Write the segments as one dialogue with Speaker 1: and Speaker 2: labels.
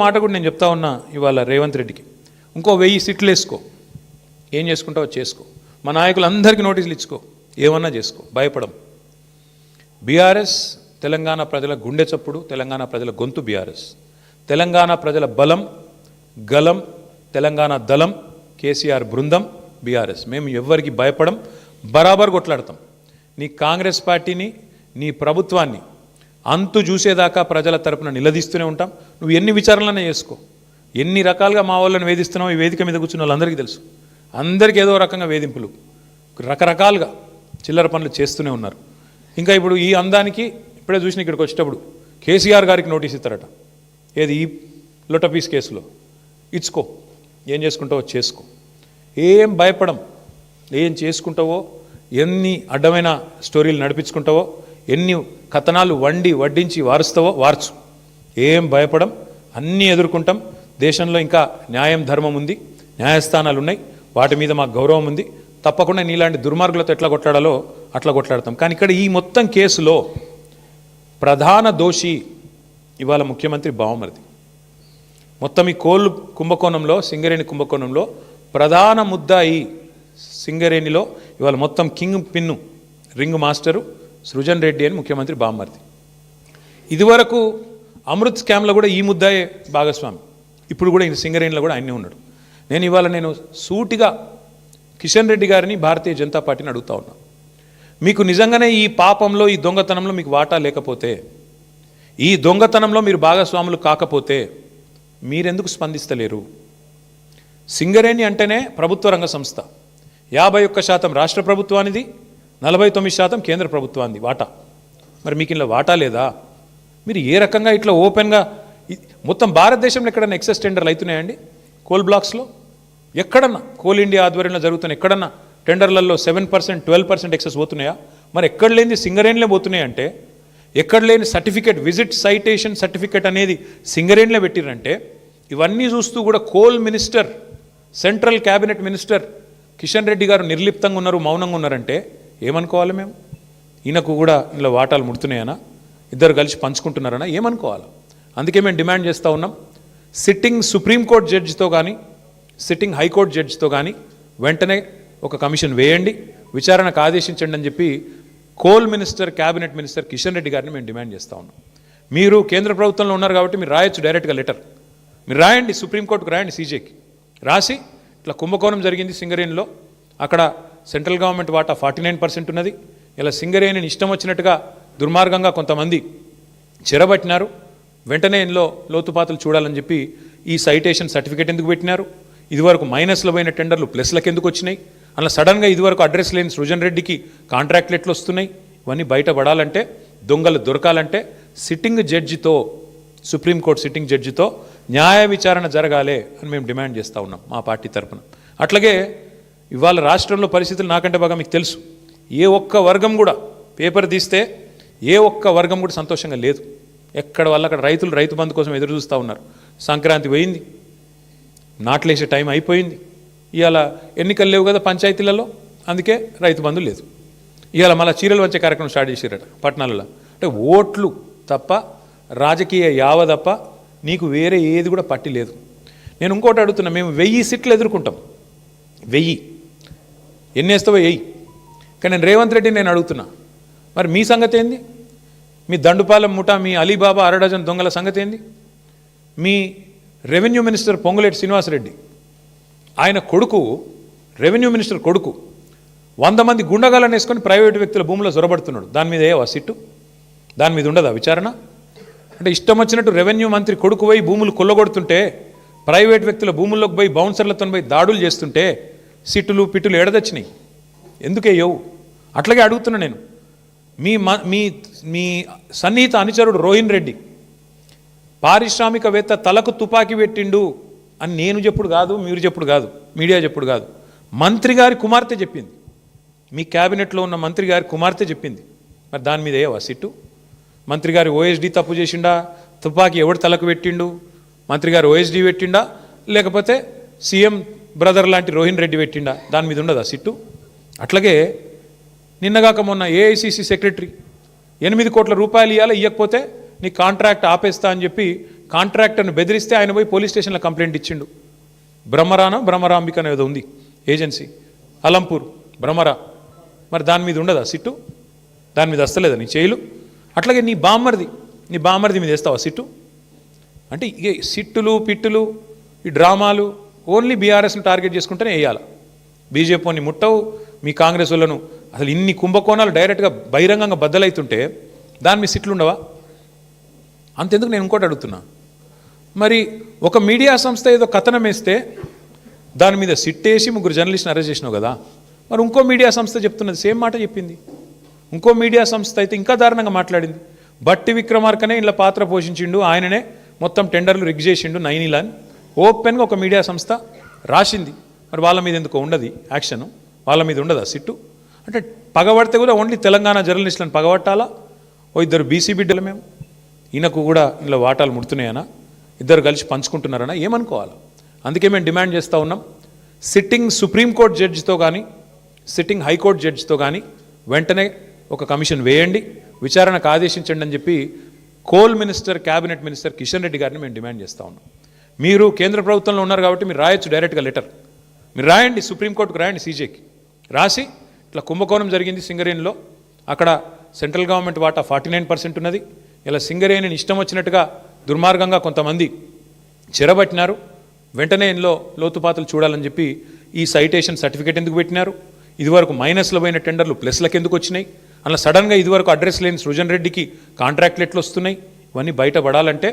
Speaker 1: మాట కూడా నేను చెప్తా ఉన్నా ఇవాళ రేవంత్ రెడ్డికి, ఇంకో 1000 సీట్లు వేసుకో, ఏం చేసుకుంటావో చేసుకో, మా నాయకులందరికీ నోటీసులు ఇచ్చుకో, ఏమన్నా చేసుకో, భయపడం. బీఆర్ఎస్ తెలంగాణ ప్రజల గుండె చప్పుడు, తెలంగాణ ప్రజల గొంతు బీఆర్ఎస్, తెలంగాణ ప్రజల బలం గలం, తెలంగాణ దళం కేసీఆర్ బృందం బీఆర్ఎస్. మేము ఎవ్వరికి భయపడం, బరాబర్ కొట్లాడతాం. నీ కాంగ్రెస్ పార్టీని, నీ ప్రభుత్వాన్ని అంతు చూసేదాకా ప్రజల తరపున నిలదీస్తూనే ఉంటాం. నువ్వు ఎన్ని విచారణలనే చేసుకో, ఎన్ని రకాలుగా మా వాళ్ళని వేధిస్తున్నావు ఈ వేదిక మీద కూర్చున్న వాళ్ళందరికీ తెలుసు. అందరికీ ఏదో రకంగా వేధింపులు, రకరకాలుగా చిల్లర పనులు చేస్తూనే ఉన్నారు. ఇంకా ఇప్పుడు ఈ అందానికి ఇప్పుడే చూసిన ఇక్కడికి వచ్చేటప్పుడు కేసీఆర్ గారికి నోటీస్ ఇస్తారట, ఏది ఈ లొటపీస్ కేసులో. ఇచ్చుకో, ఏం చేసుకుంటావో చేసుకో, ఏం భయపడం. ఏం చేసుకుంటావో, ఎన్ని అడ్డమైన స్టోరీలు నడిపించుకుంటావో, ఎన్ని కథనాలు వడ్డించి వారుస్తావో వార్చు, ఏం భయపడం. అన్నీ ఎదుర్కొంటాం. దేశంలో ఇంకా న్యాయం ధర్మం ఉంది, న్యాయస్థానాలు ఉన్నాయి, వాటి మీద మాకు గౌరవం ఉంది. తప్పకుండా నీలాంటి దుర్మార్గులతో ఎట్లా కొట్లాడాలో అట్లా కొట్లాడతాం. కానీ ఇక్కడ ఈ మొత్తం కేసులో ప్రధాన దోషి ఇవాళ ముఖ్యమంత్రి బావమరిది. మొత్తం ఈ కోళ్ళు కుంభకోణంలో, సింగరేణి కుంభకోణంలో ప్రధాన ముద్దాయి సింగరేణిలో ఇవాళ మొత్తం king pin, ring master Srujan Reddy అని ముఖ్యమంత్రి బావమరిది. ఇదివరకు అమృత్ స్కామ్లో కూడా ఈ ముద్దాయే భాగస్వామి, ఇప్పుడు కూడా ఈ సింగరేణిలో కూడా ఆయనే ఉన్నాడు. నేను సూటిగా కిషన్ రెడ్డి గారిని, భారతీయ జనతా పార్టీని అడుగుతా ఉన్నా, మీకు నిజంగానే ఈ పాపంలో, ఈ దొంగతనంలో మీకు వాటా లేకపోతే, ఈ దొంగతనంలో మీరు భాగస్వాములు కాకపోతే మీరెందుకు స్పందిస్తలేరు? సింగరేణి అంటేనే ప్రభుత్వ రంగ సంస్థ, 51% రాష్ట్ర ప్రభుత్వానిది, 49% కేంద్ర ప్రభుత్వానికి వాటా. మరి మీకు ఇలా వాటా లేదా? మీరు ఏ రకంగా ఇట్లా ఓపెన్గా మొత్తం భారతదేశంలో ఎక్కడన్నా ఎక్సెస్ టెండర్లు అవుతున్నాయండి? కోల్ బ్లాక్స్లో ఎక్కడన్నా, కోల్ ఇండియా ఆధ్వర్యంలో జరుగుతున్న ఎక్కడన్నా టెండర్లలో 7%, 12% ఎక్సెస్ పోతున్నాయా? మరి ఎక్కడ లేని సింగరేణిలో పోతున్నాయంటే, ఎక్కడ లేని సర్టిఫికేట్, విజిట్ సైటేషన్ సర్టిఫికేట్ అనేది సింగరేణిలో పెట్టిరంటే, ఇవన్నీ చూస్తూ కూడా coal minister, central cabinet minister Kishan Reddy గారు నిర్లిప్తంగా ఉన్నారు, మౌనంగా ఉన్నారంటే ఏమనుకోవాలి మేము? ఈయనకు కూడా ఇందులో వాటాలు ముడుతున్నాయనా, ఇద్దరు కలిసి పంచుకుంటున్నారనా, ఏమనుకోవాలి? అందుకే మేము డిమాండ్ చేస్తూ ఉన్నాం, సిట్టింగ్ సుప్రీంకోర్టు జడ్జితో కానీ, సిట్టింగ్ హైకోర్టు జడ్జితో కానీ వెంటనే ఒక కమిషన్ వేయండి, విచారణకు ఆదేశించండి అని చెప్పి coal minister, cabinet minister Kishan Reddy గారిని మేము డిమాండ్ చేస్తూ ఉన్నాం. మీరు కేంద్ర ప్రభుత్వంలో ఉన్నారు కాబట్టి మీరు రాయొచ్చు డైరెక్ట్గా లెటర్, మీరు రాయండి, సుప్రీంకోర్టుకు రాయండి, సీజేకి రాసి ఇట్లా కుంభకోణం జరిగింది సింగరేణిలో, అక్కడ సెంట్రల్ గవర్నమెంట్ వాటా 49% ఉన్నది, ఇలా సింగరేణిని ఇష్టం వచ్చినట్టుగా దుర్మార్గంగా కొంతమంది చెరబట్టినారు, వెంటనే ఇందులో లోతుపాతులు చూడాలని చెప్పి ఈ సైటేషన్ సర్టిఫికేట్ ఎందుకు పెట్టినారు? ఇదివరకు మైనస్లో పోయిన టెండర్లు ప్లస్లకు ఎందుకు వచ్చినాయి? అలా సడన్గా ఇదివరకు అడ్రస్ లేని సృజన్ రెడ్డికి కాంట్రాక్ట్లు ఎట్లు వస్తున్నాయి? ఇవన్నీ బయటపడాలంటే, దొంగలు దొరకాలంటే సిట్టింగ్ జడ్జితో, సుప్రీంకోర్టు సిట్టింగ్ జడ్జితో న్యాయ విచారణ జరగాలి అని మేము డిమాండ్ చేస్తూ ఉన్నాం మా పార్టీ తరఫున. అట్లాగే ఇవాళ రాష్ట్రంలో పరిస్థితులు నాకంటే బాగా మీకు తెలుసు. ఏ ఒక్క వర్గం కూడా పేపర్ తీస్తే ఏ ఒక్క వర్గం కూడా సంతోషంగా లేదు. ఎక్కడ వాళ్ళు అక్కడ రైతులు రైతు బంధు కోసం ఎదురు చూస్తూ ఉన్నారు. సంక్రాంతి పోయింది, నాట్లేసే టైం అయిపోయింది, ఇవాళ ఎన్నికలు లేవు కదా పంచాయతీలలో, అందుకే రైతు బంధు లేదు. ఇవాళ మళ్ళీ చీరలు వచ్చే కార్యక్రమం స్టార్ట్ చేసారట పట్టణాలలో. అంటే ఓట్లు తప్ప, రాజకీయ యావ తప్ప నీకు వేరే ఏది కూడా పట్టి లేదు. నేను ఇంకోటి అడుగుతున్నా, మేము 1000 సీట్లు ఎదుర్కొంటాం, 1000 ఎన్ని వేస్తావో 1000. కానీ నేను రేవంత్ రెడ్డిని నేను అడుగుతున్నా, మరి మీ సంగతి ఏంది? మీ దండుపాలెం ముఠా, మీ అలీబాబా అరడజన్ దొంగల సంగతి ఏంది? మీ రెవెన్యూ మినిస్టర్ పొంగులేటి శ్రీనివాసరెడ్డి, ఆయన కొడుకు, రెవెన్యూ మినిస్టర్ కొడుకు 100 మంది గుండగాలను వేసుకొని ప్రైవేటు వ్యక్తుల భూములో జొరబడుతున్నాడు. దాని మీద ఏవా సిట్టు? దాని మీద ఉండదా విచారణ? అంటే ఇష్టం వచ్చినట్టు రెవెన్యూ మంత్రి కొడుకు పోయి భూములు కొల్లగొడుతుంటే, ప్రైవేట్ వ్యక్తుల భూముల్లోకి పోయి బౌన్సర్లతో పోయి దాడులు చేస్తుంటే సిట్టులు పిట్టులు ఎడదచ్చినాయి, ఎందుకేయవు? అట్లాగే అడుగుతున్నా నేను, మీ సన్నిహిత అనుచరుడు రోహిన్ రెడ్డి పారిశ్రామికవేత్త తలకు తుపాకీ పెట్టిండు అని నేను చెప్పుడు కాదు, మీరు చెప్పుడు కాదు, మీడియా చెప్పుడు కాదు, మంత్రి గారి కుమార్తె చెప్పింది, మీ క్యాబినెట్లో ఉన్న మంత్రి గారి కుమార్తె చెప్పింది. మరి దాని మీద ఏవా సిట్టు? మంత్రి గారి ఓఎస్డీ తప్పు చేసిండా? తుపాకీ ఎవడు తలకు పెట్టిండు? మంత్రి గారు ఓఎస్డీ పెట్టిండా, లేకపోతే సీఎం బ్రదర్ లాంటి రోహిన్ రెడ్డి పెట్టిండా? దాని మీద ఉండదా సిట్టు? అట్లాగే నిన్నగాక మొన్న ఏఐసిసి సెక్రటరీ 8 కోట్ల రూపాయలు ఇవ్వాలి, ఇవ్వకపోతే నీ కాంట్రాక్ట్ ఆపేస్తా అని చెప్పి కాంట్రాక్టర్ని బెదిరిస్తే ఆయన పోయి పోలీస్ స్టేషన్లో కంప్లైంట్ ఇచ్చిండు. భ్రమరాంబిక అనేది ఉంది ఏజెన్సీ, అలంపూర్ భ్రమరా. మరి దాని మీద ఉండదా సిట్టు? దాని మీద వస్తలేదా నీ చేయిలు? అట్లాగే నీ బామ్మర్ది మీద వేస్తావా సిట్టు? అంటే ఇక సిట్టులు పిట్టులు ఈ డ్రామాలు ఓన్లీ బీఆర్ఎస్ని టార్గెట్ చేసుకుంటేనే వేయాలి. బీజేపీని ముట్టవు, మీ కాంగ్రెస్ వాళ్ళను అసలు ఇన్ని కుంభకోణాలు డైరెక్ట్గా బహిరంగంగా బద్దలవుతుంటే దాని మీద సిట్లు ఉండవా? అంతెందుకు నేను ఇంకోటి అడుగుతున్నా, మరి ఒక మీడియా సంస్థ ఏదో కథనం వేస్తే దాని మీద సిట్టేసి 3 జర్నలిస్ట్ని అరెస్ట్ చేసినావు కదా, మరి ఇంకో మీడియా సంస్థ చెప్తున్నది సేమ్ మాట చెప్పింది. ఇంకో మీడియా సంస్థ అయితే ఇంకా దారుణంగా మాట్లాడింది. బట్టి విక్రమార్కనే ఇలా పాత్ర పోషించిండు, ఆయననే మొత్తం టెండర్లు రిగ్ చేసిండు నైనిలా అని ఓపెన్గా ఒక మీడియా సంస్థ రాసింది. మరి వాళ్ళ మీద ఎందుకో ఉండదు యాక్షన్, వాళ్ళ మీద ఉండదా సిట్టు? అంటే పగబడితే కూడా ఓన్లీ తెలంగాణ జర్నలిస్టులను పగబట్టాలా? ఓ 2 బీసీ బిడ్డలు మేము, ఈయనకు కూడా ఇలా వాటాలు ముడుతున్నాయనా, 2 కలిసి పంచుకుంటున్నారనా ఏమనుకోవాలి? అందుకే మేము డిమాండ్ చేస్తూ ఉన్నాం, సిట్టింగ్ సుప్రీంకోర్టు జడ్జితో కానీ సిట్టింగ్ హైకోర్టు జడ్జితో కానీ వెంటనే ఒక కమిషన్ వేయండి, విచారణకు ఆదేశించండి అని చెప్పి coal minister, cabinet minister Kishan Reddy గారిని మేము డిమాండ్ చేస్తూ ఉన్నాం. మీరు కేంద్ర ప్రభుత్వంలో ఉన్నారు కాబట్టి మీరు రాయొచ్చు డైరెక్ట్గా లెటర్, మీరు రాయండి సుప్రీంకోర్టుకు, రాయండి సీజేకి రాసి ఇట్లా కుంభకోణం జరిగింది సింగరేణిలో, అక్కడ సెంట్రల్ గవర్నమెంట్ వాటా 49% ఉన్నది, ఇలా సింగరేణిని ఇష్టం వచ్చినట్టుగా దుర్మార్గంగా కొంతమంది చెరబట్టినారు, వెంటనే ఇందులో లోతుపాతులు చూడాలని చెప్పి ఈ సైటేషన్ సర్టిఫికేట్ ఎందుకు పెట్టినారు, ఇదివరకు మైనస్లో పోయిన టెండర్లు ప్లస్లకు ఎందుకు వచ్చినాయి, అలా సడన్గా ఇదివరకు అడ్రస్ లేని సృజన్ రెడ్డికి కాంట్రాక్ట్లు ఎట్లు వస్తున్నాయి, ఇవన్నీ బయటపడాలంటే,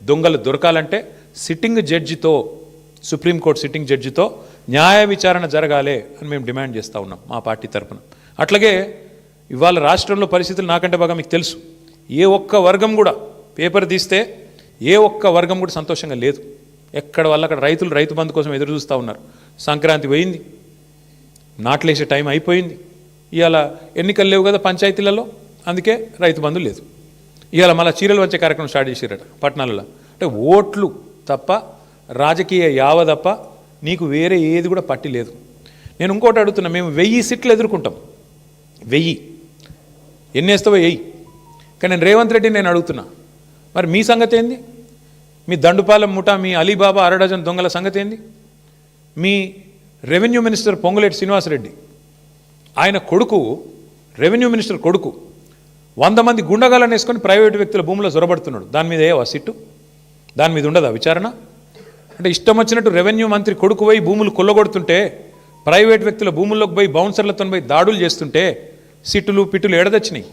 Speaker 1: దొంగలు దొరకాలంటే సిట్టింగ్ జడ్జితో, సుప్రీంకోర్టు సిట్టింగ్ జడ్జితో న్యాయ విచారణ జరగాలి అని మేము డిమాండ్ చేస్తూ ఉన్నాం మా పార్టీ తరఫున. అట్లాగే ఇవాళ రాష్ట్రంలో పరిస్థితులు నాకంటే బాగా మీకు తెలుసు, ఏ ఒక్క వర్గం కూడా పేపర్ తీస్తే ఏ ఒక్క వర్గం కూడా సంతోషంగా లేదు. ఎక్కడ వాళ్ళు అక్కడ రైతులు రైతు బంధు కోసం ఎదురు చూస్తూ ఉన్నారు. సంక్రాంతి పోయింది, నాట్లేసే టైం అయిపోయింది, ఇవాళ ఎన్నికలు లేవు కదా పంచాయతీలలో, అందుకే రైతు బంధు లేదు. ఇవాళ మళ్ళీ చీరలు వచ్చే కార్యక్రమం స్టార్ట్ చేసారట పట్టణాలలో. అంటే ఓట్లు తప్ప, రాజకీయ యావ తప్ప నీకు వేరే ఏది కూడా పట్టి లేదు. నేను ఇంకోటి అడుగుతున్నా, మేము 1000 సీట్లు ఎదుర్కొంటాం, 1000 ఎన్ని వేస్తావో వెయ్యి. కానీ నేను రేవంత్ రెడ్డిని నేను అడుగుతున్నా, మరి మీ సంగతి ఏంది? మీ దండుపాలెం ముఠా, మీ అలీబాబా అరడజన్ దొంగల సంగతి ఏంది? మీ రెవెన్యూ మినిస్టర్ పొంగులేటి శ్రీనివాసరెడ్డి, ఆయన కొడుకు, రెవెన్యూ మినిస్టర్ కొడుకు 100 మంది గుండగాలను వేసుకొని ప్రైవేటు వ్యక్తుల భూముల్లో జొరబడుతున్నాడు. దాని మీద ఏవా సిట్టు? దాని మీద ఉండదా విచారణ? అంటే ఇష్టం వచ్చినట్టు రెవెన్యూ మంత్రి కొడుకు పోయి భూములు కొల్లగొడుతుంటే, ప్రైవేట్ వ్యక్తుల భూముల్లోకి పోయి బౌన్సర్లతో పోయి దాడులు చేస్తుంటే సిట్టులు పిట్టులు ఎడదచ్చినాయి,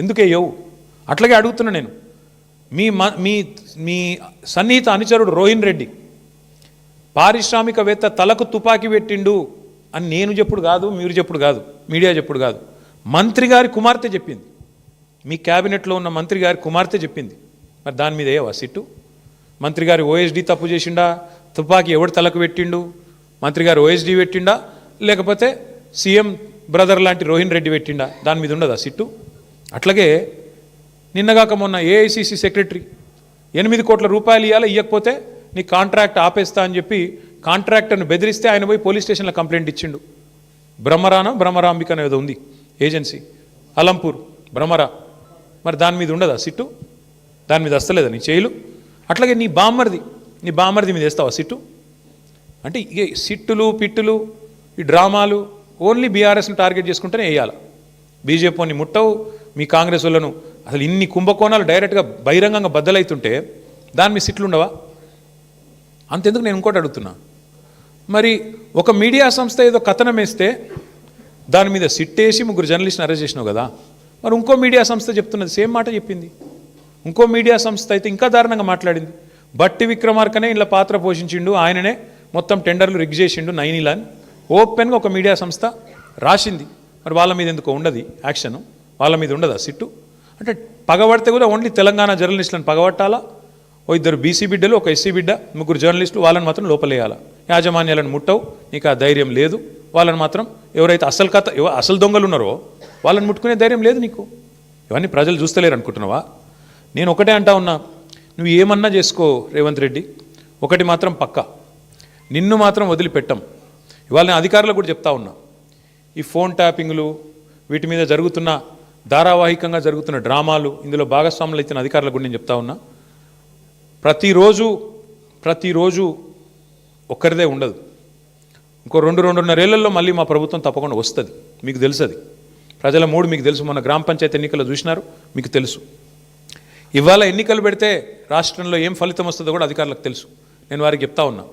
Speaker 1: ఎందుకేయవు? అట్లాగే అడుగుతున్నా నేను, మీ మీ మీ సన్నిహిత అనుచరుడు రోహిన్ రెడ్డి పారిశ్రామికవేత్త తలకు తుపాకీ పెట్టిండు అని నేను చెప్పుడు కాదు, మీరు చెప్పుడు కాదు, మీడియా చెప్పుడు కాదు, మంత్రి గారి కుమార్తె చెప్పింది, మీ క్యాబినెట్లో ఉన్న మంత్రి గారి కుమార్తె చెప్పింది. మరి దాని మీద ఏవా సిట్టు? మంత్రి గారి ఓఎస్డీ తప్పు చేసిండా? తుపాకీ ఎవడు తలకు పెట్టిండు? మంత్రి గారు ఓఎస్డీ పెట్టిండా, లేకపోతే సీఎం బ్రదర్ లాంటి రోహిన్ రెడ్డి పెట్టిండా? దాని మీద ఉండదా సిట్టు? అట్లాగే నిన్నగాక మొన్న ఏఐసిసి సెక్రటరీ 8 కోట్ల రూపాయలు ఇవ్వకపోతే నీ కాంట్రాక్ట్ ఆపేస్తా అని చెప్పి కాంట్రాక్టర్ని బెదిరిస్తే ఆయన పోయి పోలీస్ స్టేషన్లో కంప్లైంట్ ఇచ్చిండు. భ్రమరాంబిక అనేది ఉంది ఏజెన్సీ, అలంపూర్ భ్రమరా. మరి దాని మీద ఉండదా సిట్టు? దాని మీద వస్తలేదా నీ చేయిలు? అట్లాగే నీ బామ్మర్ది మీద వేస్తావా సిట్టు? అంటే ఇక సిట్టులు పిట్టులు ఈ డ్రామాలు ఓన్లీ బీఆర్ఎస్ని టార్గెట్ చేసుకుంటేనే వేయాలి. బీజేపీని ముట్టవు, మీ కాంగ్రెస్ వాళ్ళను అసలు ఇన్ని కుంభకోణాలు డైరెక్ట్గా బహిరంగంగా బద్దలవుతుంటే దాని మీద సిట్లు ఉండవా? అంతెందుకు నేను ఇంకోటి అడుగుతున్నా, మరి ఒక మీడియా సంస్థ ఏదో కథనం వేస్తే దాని మీద సిట్టేసి 3 జర్నలిస్ట్ని అరెస్ట్ చేసినావు కదా, మరి ఇంకో మీడియా సంస్థ చెప్తున్నది సేమ్ మాట చెప్పింది. ఇంకో మీడియా సంస్థ అయితే ఇంకా దారుణంగా మాట్లాడింది. బట్టి విక్రమార్కనే ఇలా పాత్ర పోషించిండు, ఆయననే మొత్తం టెండర్లు రిగ్ చేసిండు నైనిలా అని ఓపెన్గా ఒక మీడియా సంస్థ రాసింది. మరి వాళ్ళ మీద ఎందుకో ఉండదు యాక్షన్, వాళ్ళ మీద ఉండదా సిట్టు? అంటే పగబడితే కూడా ఓన్లీ తెలంగాణ జర్నలిస్టులను పగబట్టాలా? ఓ 2 బీసీ బిడ్డలు, ఒక ఎస్సీ బిడ్డ, 3 జర్నలిస్టులు, వాళ్ళని మాత్రం లోపలేయాలా? యాజమాన్యాలను ముట్టవు, నీకు ఆ ధైర్యం లేదు. వాళ్ళని మాత్రం ఎవరైతే అసలు దొంగలు ఉన్నారో వాళ్ళని ముట్టుకునే ధైర్యం లేదు నీకు. ఇవన్నీ ప్రజలు చూస్తలేరు అనుకుంటున్నావా? నేను ఒకటే అంటా ఉన్నా, నువ్వు ఏమన్నా చేసుకో రేవంత్ రెడ్డి, ఒకటి మాత్రం పక్కా, నిన్ను మాత్రం వదిలిపెట్టం. ఇవాళ నేను అధికారులకు కూడా చెప్తా ఉన్నా, ఈ ఫోన్ ట్యాపింగ్లు వీటి మీద జరుగుతున్న ధారావాహికంగా జరుగుతున్న డ్రామాలు, ఇందులో భాగస్వాములు అయితే అధికారులకు కూడా నేను చెప్తా ఉన్నా, ప్రతిరోజు ఒక్కరిదే ఉండదు. ఇంకో 2-2.5 మళ్ళీ మా ప్రభుత్వం తప్పకుండా వస్తుంది. మీకు తెలుసు, అది ప్రజల మూడు మీకు తెలుసు. మన గ్రామ పంచాయతీ ఎన్నికలు చూసినారు, మీకు తెలుసు. ఇవాళ ఎన్నికలు పెడితే రాష్ట్రంలో ఏం ఫలితం వస్తుందో కూడా అధికారులకు తెలుసు. నేను వారికి చెప్తా ఉన్నా.